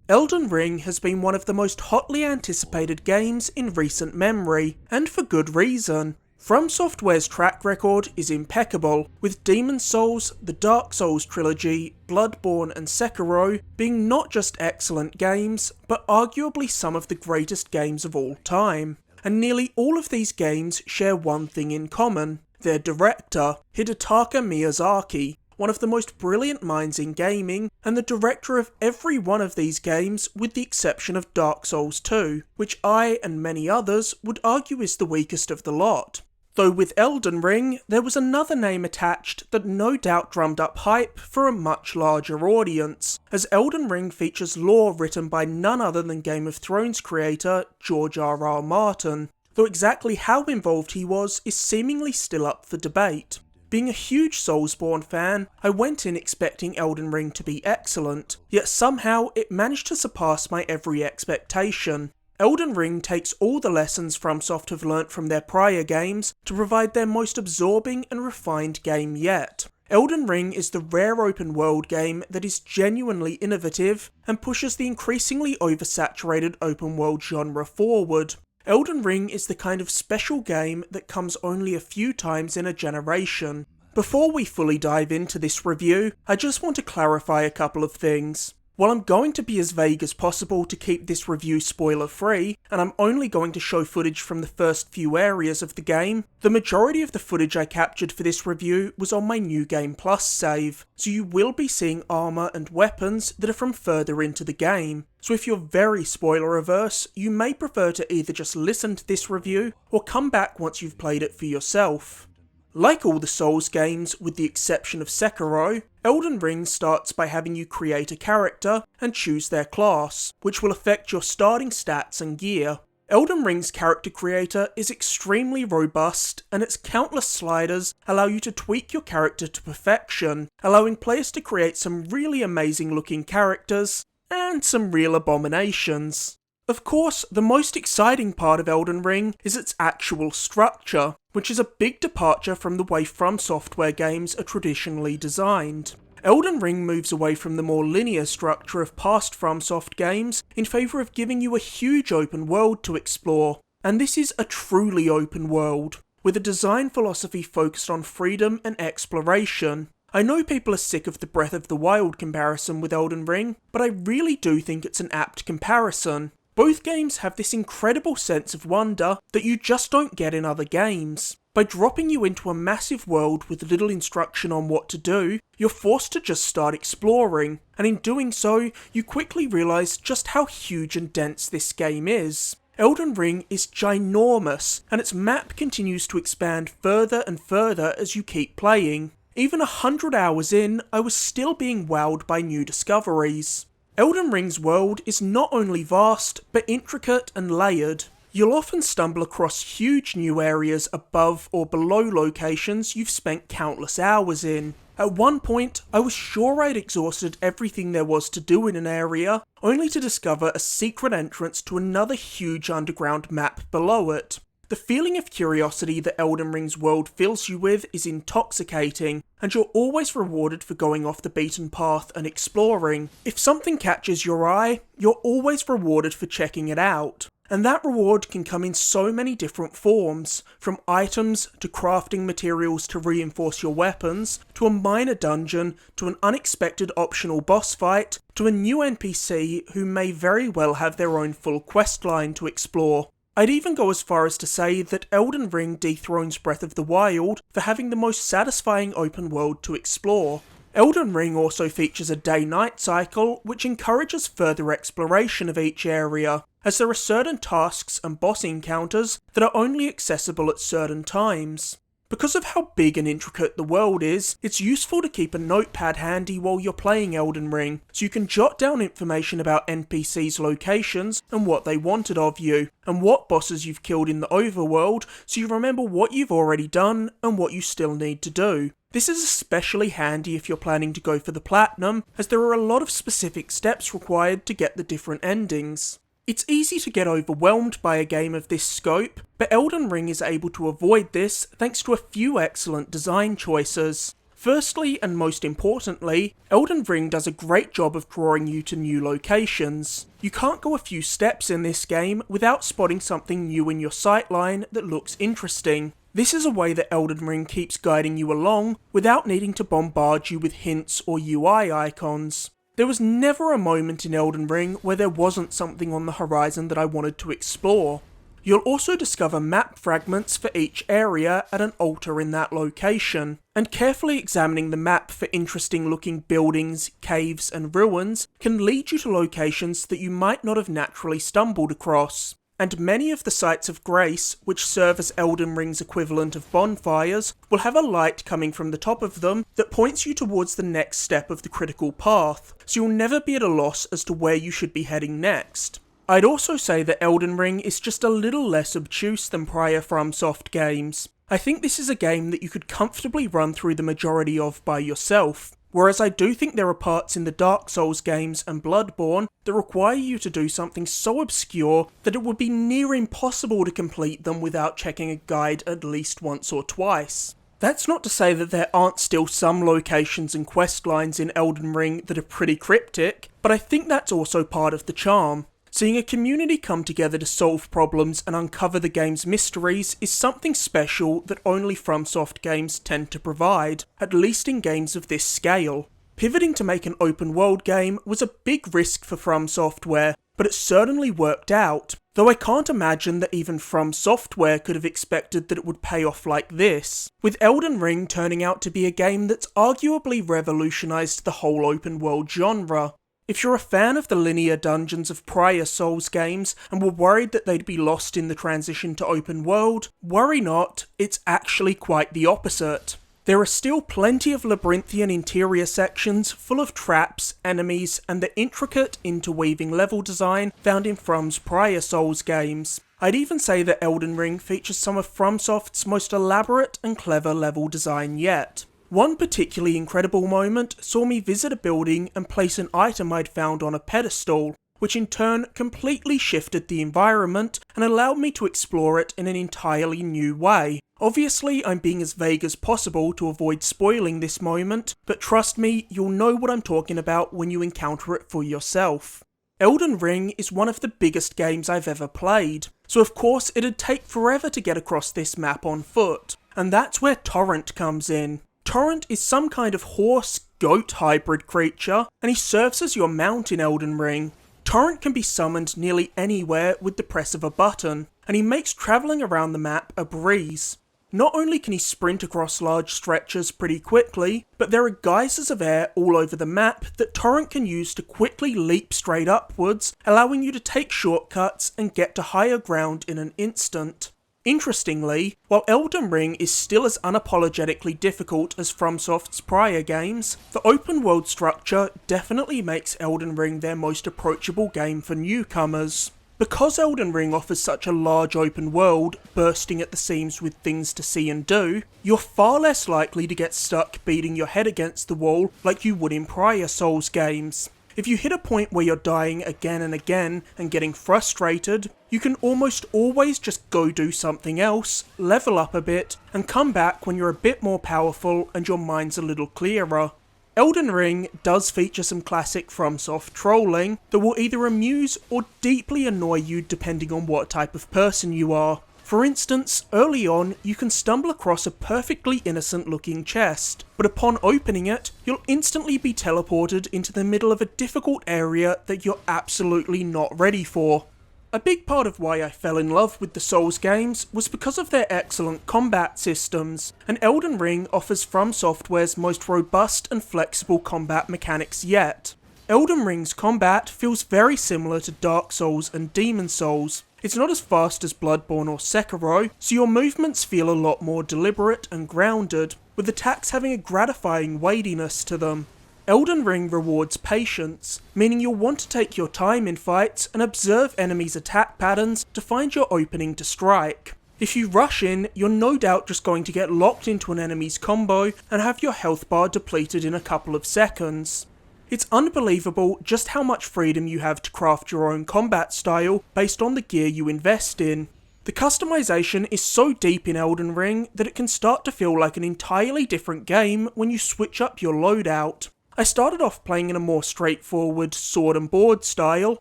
Elden Ring has been one of the most hotly anticipated games in recent memory, and for good reason. FromSoftware's track record is impeccable, with Demon's Souls, the Dark Souls trilogy, Bloodborne and Sekiro being not just excellent games, but arguably some of the greatest games of all time. And nearly all of these games share one thing in common: their director, Hidetaka Miyazaki, one of the most brilliant minds in gaming, and the director of every one of these games with the exception of Dark Souls 2, which I and many others would argue is the weakest of the lot. Though with Elden Ring, there was another name attached that no doubt drummed up hype for a much larger audience, as Elden Ring features lore written by none other than Game of Thrones creator George R.R. Martin, though exactly how involved he was is seemingly still up for debate. Being a huge Soulsborne fan, I went in expecting Elden Ring to be excellent, yet somehow it managed to surpass my every expectation. Elden Ring takes all the lessons FromSoft have learnt from their prior games to provide their most absorbing and refined game yet. Elden Ring is the rare open world game that is genuinely innovative and pushes the increasingly oversaturated open world genre forward. Elden Ring is the kind of special game that comes only a few times in a generation. Before we fully dive into this review, I just want to clarify a couple of things. While I'm going to be as vague as possible to keep this review spoiler free, and I'm only going to show footage from the first few areas of the game, the majority of the footage I captured for this review was on my New Game Plus save, so you will be seeing armour and weapons that are from further into the game. So if you're very spoiler averse, you may prefer to either just listen to this review or come back once you've played it for yourself. Like all the Souls games, with the exception of Sekiro, Elden Ring starts by having you create a character and choose their class, which will affect your starting stats and gear. Elden Ring's character creator is extremely robust, and its countless sliders allow you to tweak your character to perfection, allowing players to create some really amazing looking characters, and some real abominations. Of course, the most exciting part of Elden Ring is its actual structure, which is a big departure from the way FromSoftware games are traditionally designed. Elden Ring moves away from the more linear structure of past FromSoft games in favour of giving you a huge open world to explore, and this is a truly open world, with a design philosophy focused on freedom and exploration. I know people are sick of the Breath of the Wild comparison with Elden Ring, but I really do think it's an apt comparison. Both games have this incredible sense of wonder that you just don't get in other games. By dropping you into a massive world with little instruction on what to do, you're forced to just start exploring, and in doing so, you quickly realise just how huge and dense this game is. Elden Ring is ginormous, and its map continues to expand further and further as you keep playing. Even 100 hours in, I was still being wowed by new discoveries. Elden Ring's world is not only vast, but intricate and layered. You'll often stumble across huge new areas above or below locations you've spent countless hours in. At one point, I was sure I'd exhausted everything there was to do in an area, only to discover a secret entrance to another huge underground map below it. The feeling of curiosity that Elden Ring's world fills you with is intoxicating, and you're always rewarded for going off the beaten path and exploring. If something catches your eye, you're always rewarded for checking it out. And that reward can come in so many different forms, from items to crafting materials to reinforce your weapons, to a minor dungeon, to an unexpected optional boss fight, to a new NPC who may very well have their own full questline to explore. I'd even go as far as to say that Elden Ring dethrones Breath of the Wild for having the most satisfying open world to explore. Elden Ring also features a day-night cycle which encourages further exploration of each area, as there are certain tasks and boss encounters that are only accessible at certain times. Because of how big and intricate the world is, it's useful to keep a notepad handy while you're playing Elden Ring, so you can jot down information about NPCs' locations and what they wanted of you, and what bosses you've killed in the overworld, so you remember what you've already done and what you still need to do. This is especially handy if you're planning to go for the platinum, as there are a lot of specific steps required to get the different endings. It's easy to get overwhelmed by a game of this scope, but Elden Ring is able to avoid this thanks to a few excellent design choices. Firstly, and most importantly, Elden Ring does a great job of drawing you to new locations. You can't go a few steps in this game without spotting something new in your sightline that looks interesting. This is a way that Elden Ring keeps guiding you along without needing to bombard you with hints or UI icons. There was never a moment in Elden Ring where there wasn't something on the horizon that I wanted to explore. You'll also discover map fragments for each area at an altar in that location, and carefully examining the map for interesting looking buildings, caves and ruins can lead you to locations that you might not have naturally stumbled across. And many of the sites of grace, which serve as Elden Ring's equivalent of bonfires, will have a light coming from the top of them that points you towards the next step of the critical path, so you'll never be at a loss as to where you should be heading next. I'd also say that Elden Ring is just a little less obtuse than prior FromSoft games. I think this is a game that you could comfortably run through the majority of by yourself, whereas I do think there are parts in the Dark Souls games and Bloodborne that require you to do something so obscure that it would be near impossible to complete them without checking a guide at least once or twice. That's not to say that there aren't still some locations and quest lines in Elden Ring that are pretty cryptic, but I think that's also part of the charm. Seeing a community come together to solve problems and uncover the game's mysteries is something special that only FromSoft games tend to provide, at least in games of this scale. Pivoting to make an open world game was a big risk for FromSoftware, but it certainly worked out, though I can't imagine that even FromSoftware could have expected that it would pay off like this, with Elden Ring turning out to be a game that's arguably revolutionised the whole open world genre. If you're a fan of the linear dungeons of prior Souls games and were worried that they'd be lost in the transition to open world, worry not, it's actually quite the opposite. There are still plenty of labyrinthian interior sections full of traps, enemies, and the intricate interweaving level design found in From's prior Souls games. I'd even say that Elden Ring features some of FromSoft's most elaborate and clever level design yet. One particularly incredible moment saw me visit a building and place an item I'd found on a pedestal, which in turn completely shifted the environment and allowed me to explore it in an entirely new way. Obviously, I'm being as vague as possible to avoid spoiling this moment, but trust me, you'll know what I'm talking about when you encounter it for yourself. Elden Ring is one of the biggest games I've ever played, so of course it'd take forever to get across this map on foot, and that's where Torrent comes in. Torrent is some kind of horse-goat hybrid creature, and he serves as your mount in Elden Ring. Torrent can be summoned nearly anywhere with the press of a button, and he makes travelling around the map a breeze. Not only can he sprint across large stretches pretty quickly, but there are geysers of air all over the map that Torrent can use to quickly leap straight upwards, allowing you to take shortcuts and get to higher ground in an instant. Interestingly, while Elden Ring is still as unapologetically difficult as FromSoft's prior games, the open world structure definitely makes Elden Ring their most approachable game for newcomers. Because Elden Ring offers such a large open world, bursting at the seams with things to see and do, you're far less likely to get stuck beating your head against the wall like you would in prior Souls games. If you hit a point where you're dying again and again and getting frustrated, you can almost always just go do something else, level up a bit, and come back when you're a bit more powerful and your mind's a little clearer. Elden Ring does feature some classic FromSoft trolling that will either amuse or deeply annoy you depending on what type of person you are. For instance, early on, you can stumble across a perfectly innocent looking chest, but upon opening it, you'll instantly be teleported into the middle of a difficult area that you're absolutely not ready for. A big part of why I fell in love with the Souls games was because of their excellent combat systems, and Elden Ring offers FromSoftware's most robust and flexible combat mechanics yet. Elden Ring's combat feels very similar to Dark Souls and Demon Souls. It's not as fast as Bloodborne or Sekiro, so your movements feel a lot more deliberate and grounded, with attacks having a gratifying weightiness to them. Elden Ring rewards patience, meaning you'll want to take your time in fights and observe enemies' attack patterns to find your opening to strike. If you rush in, you're no doubt just going to get locked into an enemy's combo and have your health bar depleted in a couple of seconds. It's unbelievable just how much freedom you have to craft your own combat style based on the gear you invest in. The customization is so deep in Elden Ring that it can start to feel like an entirely different game when you switch up your loadout. I started off playing in a more straightforward sword and board style,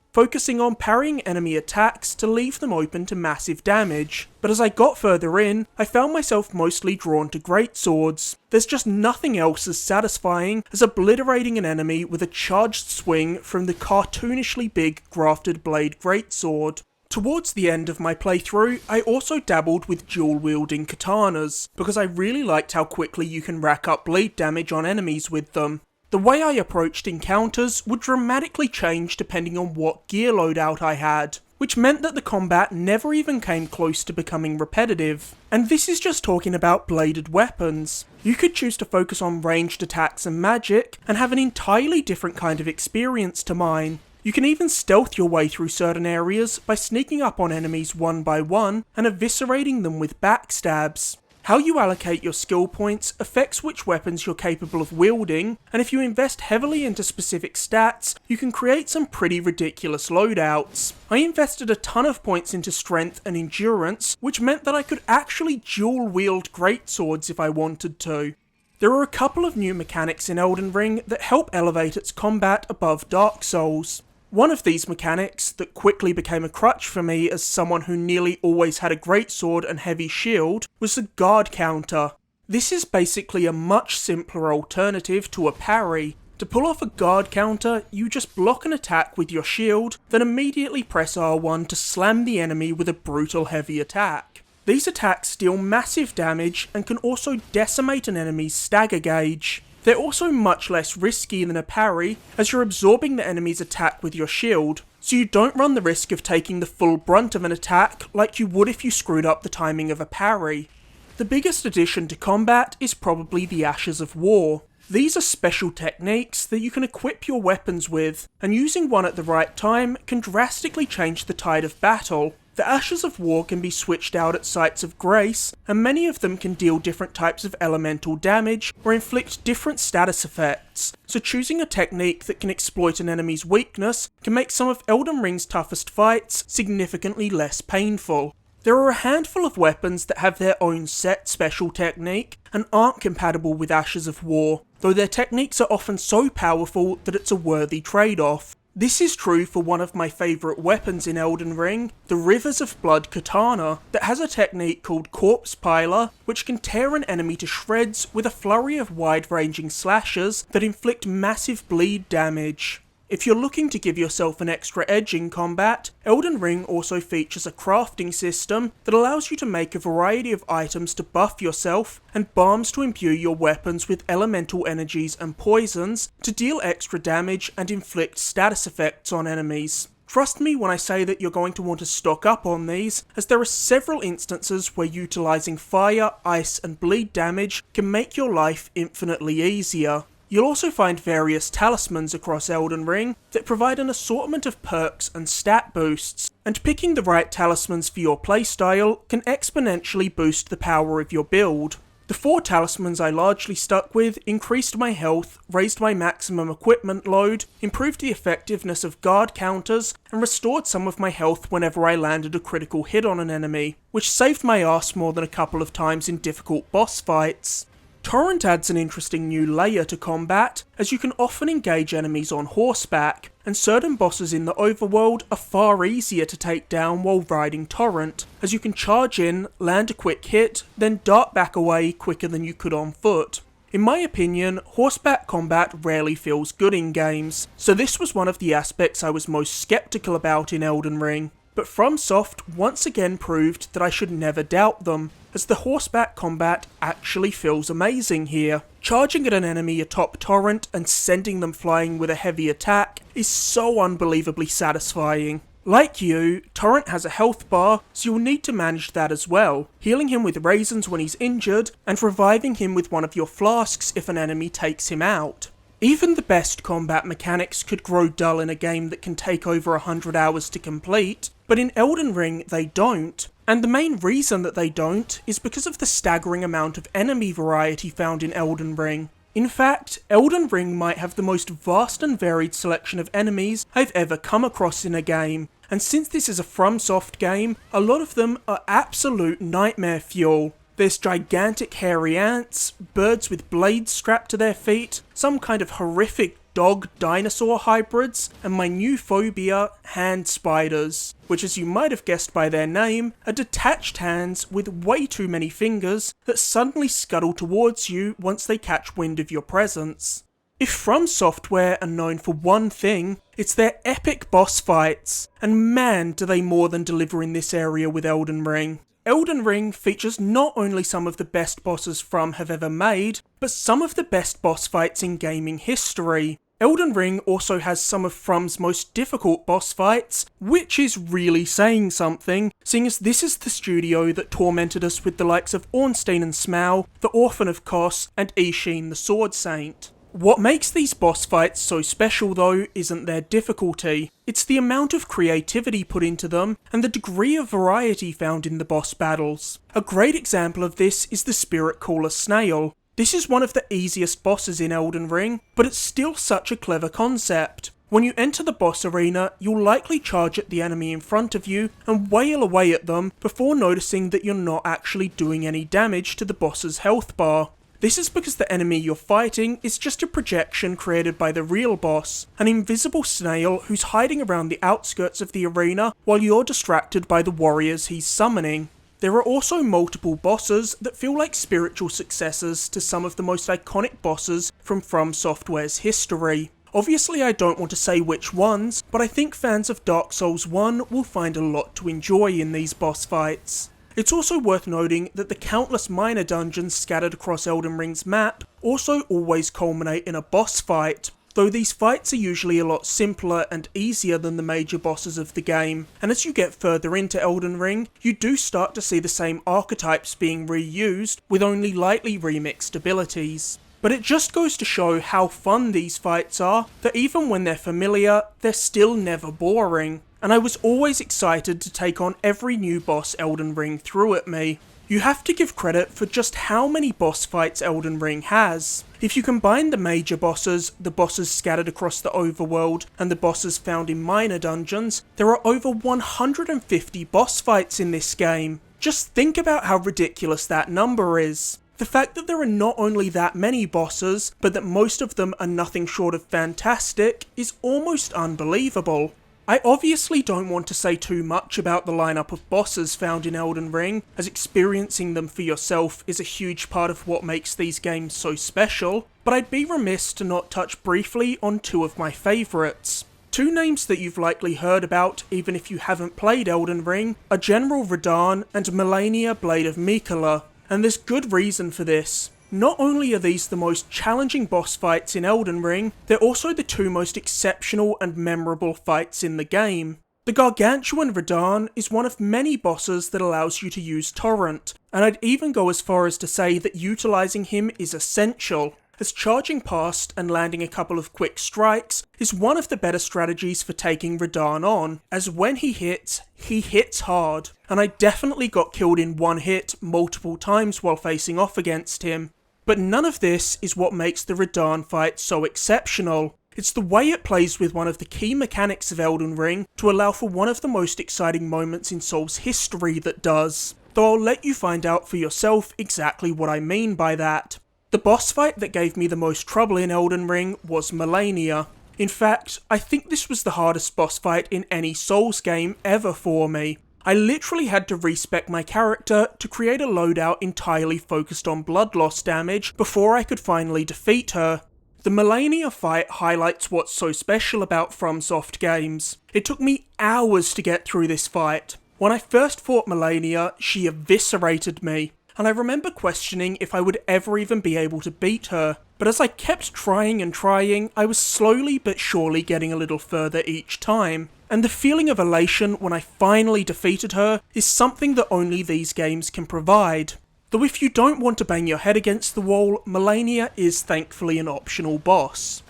focusing on parrying enemy attacks to leave them open to massive damage, but as I got further in, I found myself mostly drawn to greatswords. There's just nothing else as satisfying as obliterating an enemy with a charged swing from the cartoonishly big grafted blade greatsword. Towards the end of my playthrough, I also dabbled with dual-wielding katanas, because I really liked how quickly you can rack up bleed damage on enemies with them. The way I approached encounters would dramatically change depending on what gear loadout I had, which meant that the combat never even came close to becoming repetitive. And this is just talking about bladed weapons. You could choose to focus on ranged attacks and magic, and have an entirely different kind of experience to mine. You can even stealth your way through certain areas by sneaking up on enemies one by one and eviscerating them with backstabs. How you allocate your skill points affects which weapons you're capable of wielding, and if you invest heavily into specific stats, you can create some pretty ridiculous loadouts. I invested a ton of points into strength and endurance, which meant that I could actually dual wield greatswords if I wanted to. There are a couple of new mechanics in Elden Ring that help elevate its combat above Dark Souls. One of these mechanics, that quickly became a crutch for me as someone who nearly always had a greatsword and heavy shield, was the guard counter. This is basically a much simpler alternative to a parry. To pull off a guard counter, you just block an attack with your shield, then immediately press R1 to slam the enemy with a brutal heavy attack. These attacks deal massive damage and can also decimate an enemy's stagger gauge. They're also much less risky than a parry, as you're absorbing the enemy's attack with your shield, so you don't run the risk of taking the full brunt of an attack like you would if you screwed up the timing of a parry. The biggest addition to combat is probably the Ashes of War. These are special techniques that you can equip your weapons with, and using one at the right time can drastically change the tide of battle. The Ashes of War can be switched out at sites of grace, and many of them can deal different types of elemental damage or inflict different status effects, so choosing a technique that can exploit an enemy's weakness can make some of Elden Ring's toughest fights significantly less painful. There are a handful of weapons that have their own set special technique and aren't compatible with Ashes of War, though their techniques are often so powerful that it's a worthy trade-off. This is true for one of my favourite weapons in Elden Ring, the Rivers of Blood katana, that has a technique called Corpse Piler, which can tear an enemy to shreds with a flurry of wide-ranging slashes that inflict massive bleed damage. If you're looking to give yourself an extra edge in combat, Elden Ring also features a crafting system that allows you to make a variety of items to buff yourself, and balms to imbue your weapons with elemental energies and poisons to deal extra damage and inflict status effects on enemies. Trust me when I say that you're going to want to stock up on these, as there are several instances where utilising fire, ice and bleed damage can make your life infinitely easier. You'll also find various talismans across Elden Ring that provide an assortment of perks and stat boosts, and picking the right talismans for your playstyle can exponentially boost the power of your build. The 4 talismans I largely stuck with increased my health, raised my maximum equipment load, improved the effectiveness of guard counters, and restored some of my health whenever I landed a critical hit on an enemy, which saved my ass more than a couple of times in difficult boss fights. Torrent adds an interesting new layer to combat, as you can often engage enemies on horseback, and certain bosses in the overworld are far easier to take down while riding Torrent, as you can charge in, land a quick hit, then dart back away quicker than you could on foot. In my opinion, horseback combat rarely feels good in games, so this was one of the aspects I was most skeptical about in Elden Ring. But FromSoft once again proved that I should never doubt them, as the horseback combat actually feels amazing here. Charging at an enemy atop Torrent and sending them flying with a heavy attack is so unbelievably satisfying. Like you, Torrent has a health bar, so you'll need to manage that as well, healing him with raisins when he's injured, and reviving him with one of your flasks if an enemy takes him out. Even the best combat mechanics could grow dull in a game that can take over 100 hours to complete, but in Elden Ring they don't. And the main reason that they don't is because of the staggering amount of enemy variety found in Elden Ring. In fact, Elden Ring might have the most vast and varied selection of enemies I've ever come across in a game, and since this is a FromSoft game, a lot of them are absolute nightmare fuel. There's gigantic hairy ants, birds with blades strapped to their feet, some kind of horrific dog-dinosaur hybrids, and my new phobia, hand spiders, which, as you might have guessed by their name, are detached hands with way too many fingers that suddenly scuttle towards you once they catch wind of your presence. If FromSoftware are known for one thing, it's their epic boss fights, and man do they more than deliver in this area with Elden Ring. Elden Ring features not only some of the best bosses From have ever made, but some of the best boss fights in gaming history. Elden Ring also has some of From's most difficult boss fights, which is really saying something, seeing as this is the studio that tormented us with the likes of Ornstein and Smaug, the Orphan of Kos, and Ishin the Sword Saint. What makes these boss fights so special though isn't their difficulty, it's the amount of creativity put into them and the degree of variety found in the boss battles. A great example of this is the Spirit Caller Snail. This is one of the easiest bosses in Elden Ring, but it's still such a clever concept. When you enter the boss arena, you'll likely charge at the enemy in front of you and wail away at them before noticing that you're not actually doing any damage to the boss's health bar. This is because the enemy you're fighting is just a projection created by the real boss, an invisible snail who's hiding around the outskirts of the arena while you're distracted by the warriors he's summoning. There are also multiple bosses that feel like spiritual successors to some of the most iconic bosses from FromSoftware's history. Obviously I don't want to say which ones, but I think fans of Dark Souls 1 will find a lot to enjoy in these boss fights. It's also worth noting that the countless minor dungeons scattered across Elden Ring's map also always culminate in a boss fight, though these fights are usually a lot simpler and easier than the major bosses of the game, and as you get further into Elden Ring, you do start to see the same archetypes being reused with only lightly remixed abilities. But it just goes to show how fun these fights are, that even when they're familiar, they're still never boring. And I was always excited to take on every new boss Elden Ring threw at me. You have to give credit for just how many boss fights Elden Ring has. If you combine the major bosses, the bosses scattered across the overworld, and the bosses found in minor dungeons, there are over 150 boss fights in this game. Just think about how ridiculous that number is. The fact that there are not only that many bosses, but that most of them are nothing short of fantastic, is almost unbelievable. I obviously don't want to say too much about the lineup of bosses found in Elden Ring, as experiencing them for yourself is a huge part of what makes these games so special, but I'd be remiss to not touch briefly on two of my favourites. Two names that you've likely heard about even if you haven't played Elden Ring are General Radahn and Melania Blade of Miquella, and there's good reason for this. Not only are these the most challenging boss fights in Elden Ring, they're also the two most exceptional and memorable fights in the game. The Gargantuan Radahn is one of many bosses that allows you to use Torrent, and I'd even go as far as to say that utilising him is essential, as charging past and landing a couple of quick strikes is one of the better strategies for taking Radahn on, as when he hits hard, and I definitely got killed in one hit multiple times while facing off against him. But none of this is what makes the Radahn fight so exceptional. It's the way it plays with one of the key mechanics of Elden Ring to allow for one of the most exciting moments in Souls history that does, though I'll let you find out for yourself exactly what I mean by that. The boss fight that gave me the most trouble in Elden Ring was Melania. In fact, I think this was the hardest boss fight in any Souls game ever for me. I literally had to respec my character to create a loadout entirely focused on blood loss damage before I could finally defeat her. The Melania fight highlights what's so special about FromSoft games. It took me hours to get through this fight. When I first fought Melania, she eviscerated me, and I remember questioning if I would ever even be able to beat her. But as I kept trying and trying, I was slowly but surely getting a little further each time. And the feeling of elation when I finally defeated her is something that only these games can provide. Though if you don't want to bang your head against the wall, Melania is thankfully an optional boss.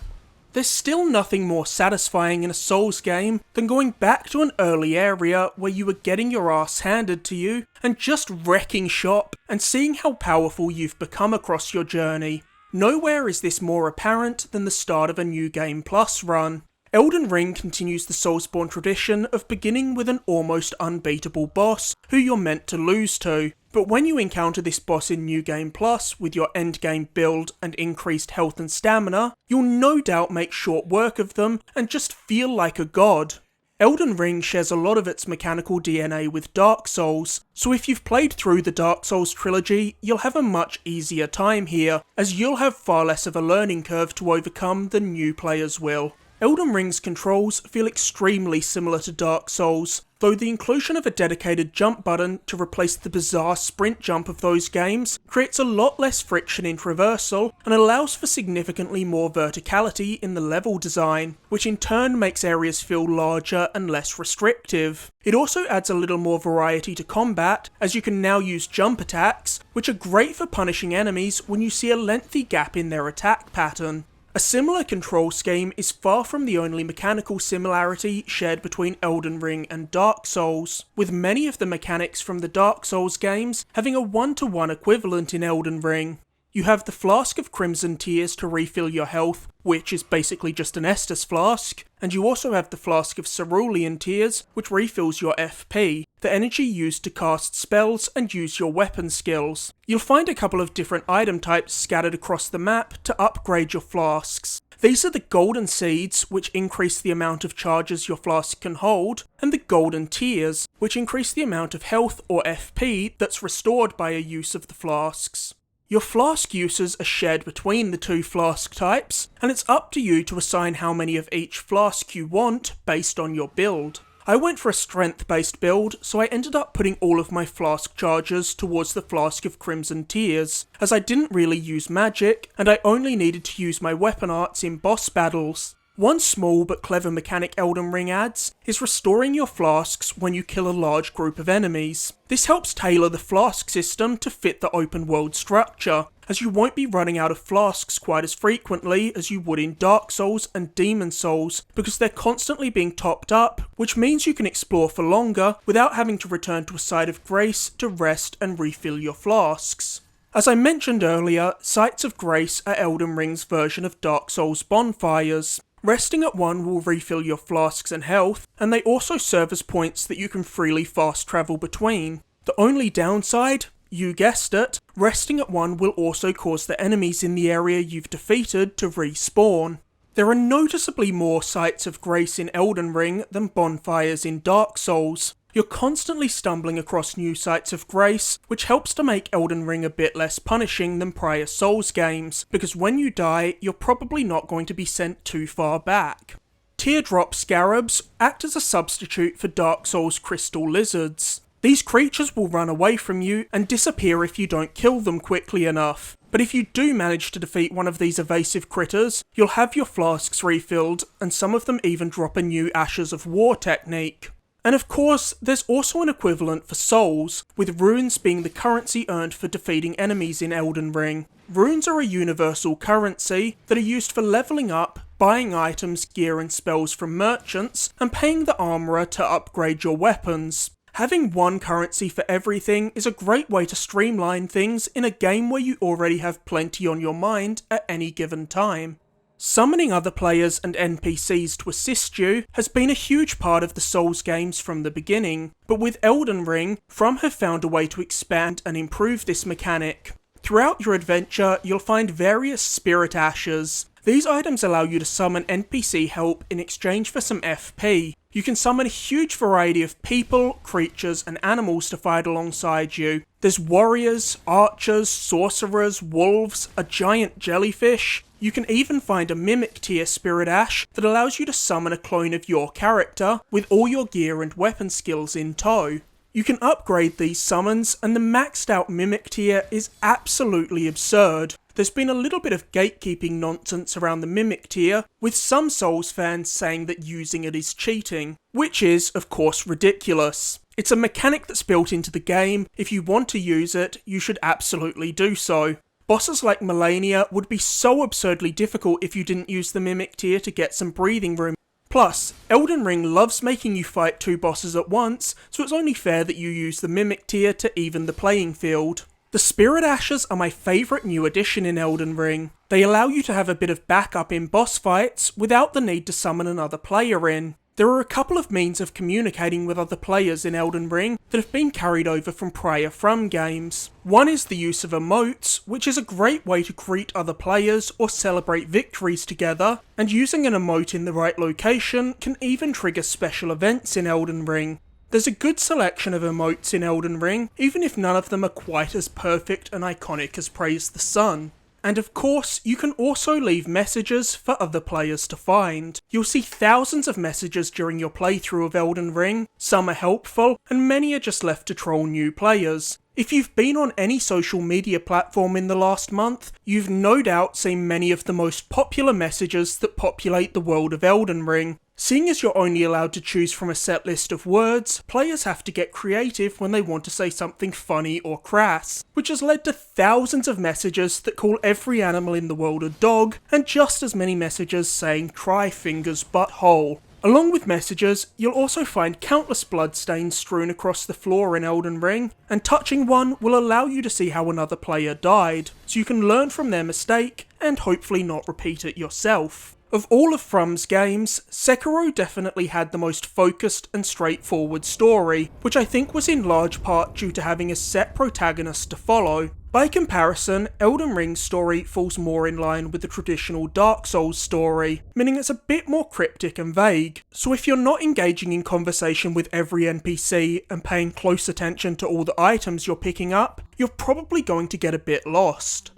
There's still nothing more satisfying in a Souls game than going back to an early area where you were getting your ass handed to you and just wrecking shop and seeing how powerful you've become across your journey. Nowhere is this more apparent than the start of a New Game Plus run. Elden Ring continues the Soulsborne tradition of beginning with an almost unbeatable boss who you're meant to lose to, but when you encounter this boss in New Game Plus with your endgame build and increased health and stamina, you'll no doubt make short work of them and just feel like a god. Elden Ring shares a lot of its mechanical DNA with Dark Souls, so if you've played through the Dark Souls trilogy, you'll have a much easier time here, as you'll have far less of a learning curve to overcome than new players will. Elden Ring's controls feel extremely similar to Dark Souls, though the inclusion of a dedicated jump button to replace the bizarre sprint jump of those games creates a lot less friction in traversal and allows for significantly more verticality in the level design, which in turn makes areas feel larger and less restrictive. It also adds a little more variety to combat, as you can now use jump attacks, which are great for punishing enemies when you see a lengthy gap in their attack pattern. A similar control scheme is far from the only mechanical similarity shared between Elden Ring and Dark Souls, with many of the mechanics from the Dark Souls games having a one-to-one equivalent in Elden Ring. You have the Flask of Crimson Tears to refill your health, which is basically just an Estus flask, and you also have the Flask of Cerulean Tears, which refills your FP, the energy used to cast spells and use your weapon skills. You'll find a couple of different item types scattered across the map to upgrade your flasks. These are the Golden Seeds, which increase the amount of charges your flask can hold, and the Golden Tears, which increase the amount of health or FP that's restored by a use of the flasks. Your flask uses are shared between the two flask types, and it's up to you to assign how many of each flask you want based on your build. I went for a strength-based build, so I ended up putting all of my flask charges towards the Flask of Crimson Tears, as I didn't really use magic, and I only needed to use my weapon arts in boss battles. One small but clever mechanic Elden Ring adds is restoring your flasks when you kill a large group of enemies. This helps tailor the flask system to fit the open world structure, as you won't be running out of flasks quite as frequently as you would in Dark Souls and Demon Souls, because they're constantly being topped up, which means you can explore for longer without having to return to a site of grace to rest and refill your flasks. As I mentioned earlier, Sites of Grace are Elden Ring's version of Dark Souls bonfires. Resting at one will refill your flasks and health, and they also serve as points that you can freely fast travel between. The only downside, you guessed it, resting at one will also cause the enemies in the area you've defeated to respawn. There are noticeably more Sites of Grace in Elden Ring than bonfires in Dark Souls. You're constantly stumbling across new Sites of Grace, which helps to make Elden Ring a bit less punishing than prior Souls games, because when you die, you're probably not going to be sent too far back. Teardrop Scarabs act as a substitute for Dark Souls crystal lizards. These creatures will run away from you and disappear if you don't kill them quickly enough. But if you do manage to defeat one of these evasive critters, you'll have your flasks refilled, and some of them even drop a new Ashes of War technique. And of course, there's also an equivalent for souls, with runes being the currency earned for defeating enemies in Elden Ring. Runes are a universal currency that are used for leveling up, buying items, gear and spells from merchants, and paying the armourer to upgrade your weapons. Having one currency for everything is a great way to streamline things in a game where you already have plenty on your mind at any given time. Summoning other players and NPCs to assist you has been a huge part of the Souls games from the beginning, but with Elden Ring, From have found a way to expand and improve this mechanic. Throughout your adventure, you'll find various Spirit Ashes. These items allow you to summon NPC help in exchange for some FP. You can summon a huge variety of people, creatures, and animals to fight alongside you. There's warriors, archers, sorcerers, wolves, a giant jellyfish. You can even find a Mimic tier Spirit Ash that allows you to summon a clone of your character with all your gear and weapon skills in tow. You can upgrade these summons, and the maxed out Mimic tier is absolutely absurd. There's been a little bit of gatekeeping nonsense around the Mimic tier, with some Souls fans saying that using it is cheating, which is, of course, ridiculous. It's a mechanic that's built into the game. If you want to use it, you should absolutely do so. Bosses like Melania would be so absurdly difficult if you didn't use the Mimic tier to get some breathing room. Plus, Elden Ring loves making you fight two bosses at once, so it's only fair that you use the Mimic tier to even the playing field. The Spirit Ashes are my favourite new addition in Elden Ring. They allow you to have a bit of backup in boss fights without the need to summon another player in. There are a couple of means of communicating with other players in Elden Ring that have been carried over from prior From games. One is the use of emotes, which is a great way to greet other players or celebrate victories together, and using an emote in the right location can even trigger special events in Elden Ring. There's a good selection of emotes in Elden Ring, even if none of them are quite as perfect and iconic as Praise the Sun. And of course, you can also leave messages for other players to find. You'll see thousands of messages during your playthrough of Elden Ring, some are helpful, and many are just left to troll new players. If you've been on any social media platform in the last month, you've no doubt seen many of the most popular messages that populate the world of Elden Ring. Seeing as you're only allowed to choose from a set list of words, players have to get creative when they want to say something funny or crass, which has led to thousands of messages that call every animal in the world a dog, and just as many messages saying "try fingers butthole." Along with messages, you'll also find countless bloodstains strewn across the floor in Elden Ring, and touching one will allow you to see how another player died, so you can learn from their mistake and hopefully not repeat it yourself. Of all of From's games, Sekiro definitely had the most focused and straightforward story, which I think was in large part due to having a set protagonist to follow. By comparison, Elden Ring's story falls more in line with the traditional Dark Souls story, meaning it's a bit more cryptic and vague, so if you're not engaging in conversation with every NPC and paying close attention to all the items you're picking up, you're probably going to get a bit lost.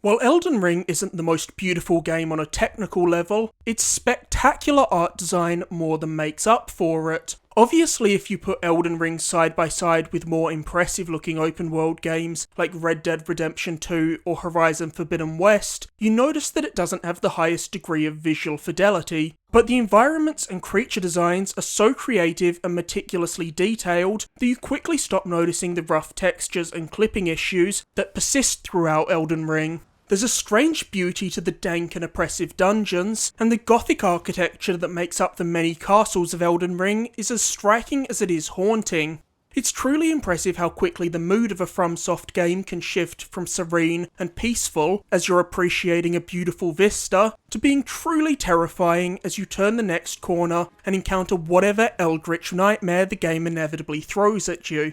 While Elden Ring isn't the most beautiful game on a technical level, its spectacular art design more than makes up for it. Obviously, if you put Elden Ring side by side with more impressive looking open world games like Red Dead Redemption 2 or Horizon Forbidden West, you notice that it doesn't have the highest degree of visual fidelity. But the environments and creature designs are so creative and meticulously detailed that you quickly stop noticing the rough textures and clipping issues that persist throughout Elden Ring. There's a strange beauty to the dank and oppressive dungeons, and the gothic architecture that makes up the many castles of Elden Ring is as striking as it is haunting. It's truly impressive how quickly the mood of a FromSoft game can shift from serene and peaceful as you're appreciating a beautiful vista, to being truly terrifying as you turn the next corner and encounter whatever eldritch nightmare the game inevitably throws at you.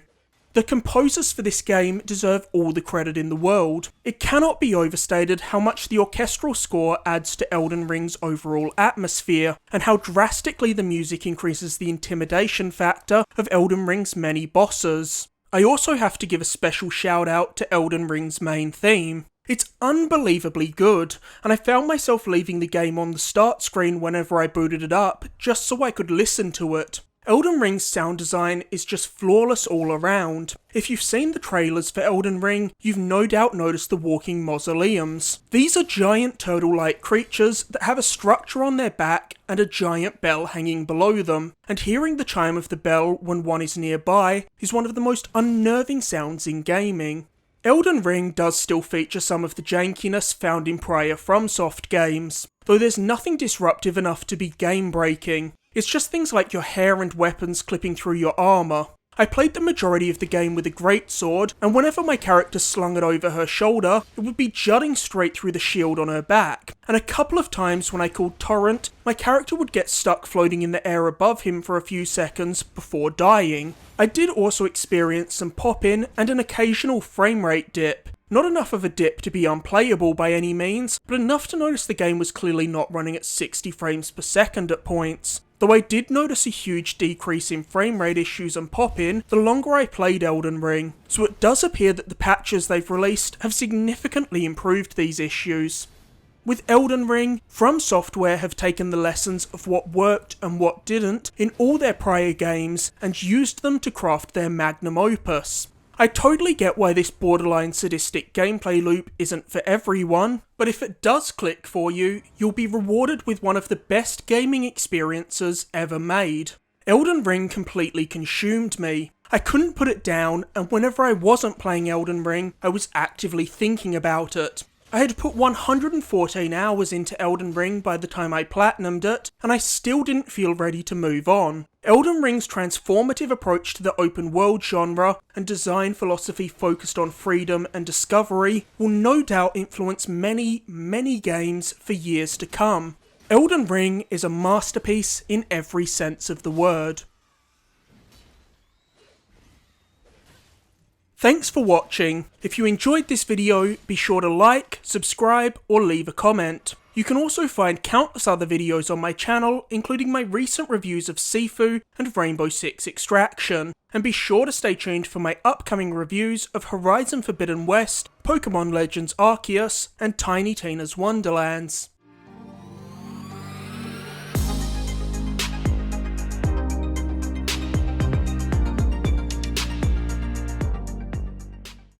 The composers for this game deserve all the credit in the world. It cannot be overstated how much the orchestral score adds to Elden Ring's overall atmosphere, and how drastically the music increases the intimidation factor of Elden Ring's many bosses. I also have to give a special shout out to Elden Ring's main theme. It's unbelievably good, and I found myself leaving the game on the start screen whenever I booted it up, just so I could listen to it. Elden Ring's sound design is just flawless all around. If you've seen the trailers for Elden Ring, you've no doubt noticed the walking mausoleums. These are giant turtle-like creatures that have a structure on their back and a giant bell hanging below them, and hearing the chime of the bell when one is nearby is one of the most unnerving sounds in gaming. Elden Ring does still feature some of the jankiness found in prior FromSoft games, though there's nothing disruptive enough to be game-breaking. It's just things like your hair and weapons clipping through your armour. I played the majority of the game with a greatsword, and whenever my character slung it over her shoulder, it would be jutting straight through the shield on her back. And a couple of times when I called Torrent, my character would get stuck floating in the air above him for a few seconds before dying. I did also experience some pop-in and an occasional frame rate dip. Not enough of a dip to be unplayable by any means, but enough to notice the game was clearly not running at 60 frames per second at points. Though I did notice a huge decrease in frame rate issues and pop-in the longer I played Elden Ring, so it does appear that the patches they've released have significantly improved these issues. With Elden Ring, FromSoftware have taken the lessons of what worked and what didn't in all their prior games and used them to craft their magnum opus. I totally get why this borderline sadistic gameplay loop isn't for everyone, but if it does click for you, you'll be rewarded with one of the best gaming experiences ever made. Elden Ring completely consumed me. I couldn't put it down, and whenever I wasn't playing Elden Ring, I was actively thinking about it. I had put 114 hours into Elden Ring by the time I platinumed it, and I still didn't feel ready to move on. Elden Ring's transformative approach to the open world genre and design philosophy focused on freedom and discovery will no doubt influence many, many games for years to come. Elden Ring is a masterpiece in every sense of the word. Thanks for watching. If you enjoyed this video, be sure to like, subscribe, or leave a comment. You can also find countless other videos on my channel, including my recent reviews of Sifu and Rainbow Six Extraction. And be sure to stay tuned for my upcoming reviews of Horizon Forbidden West, Pokemon Legends Arceus, and Tiny Tina's Wonderlands.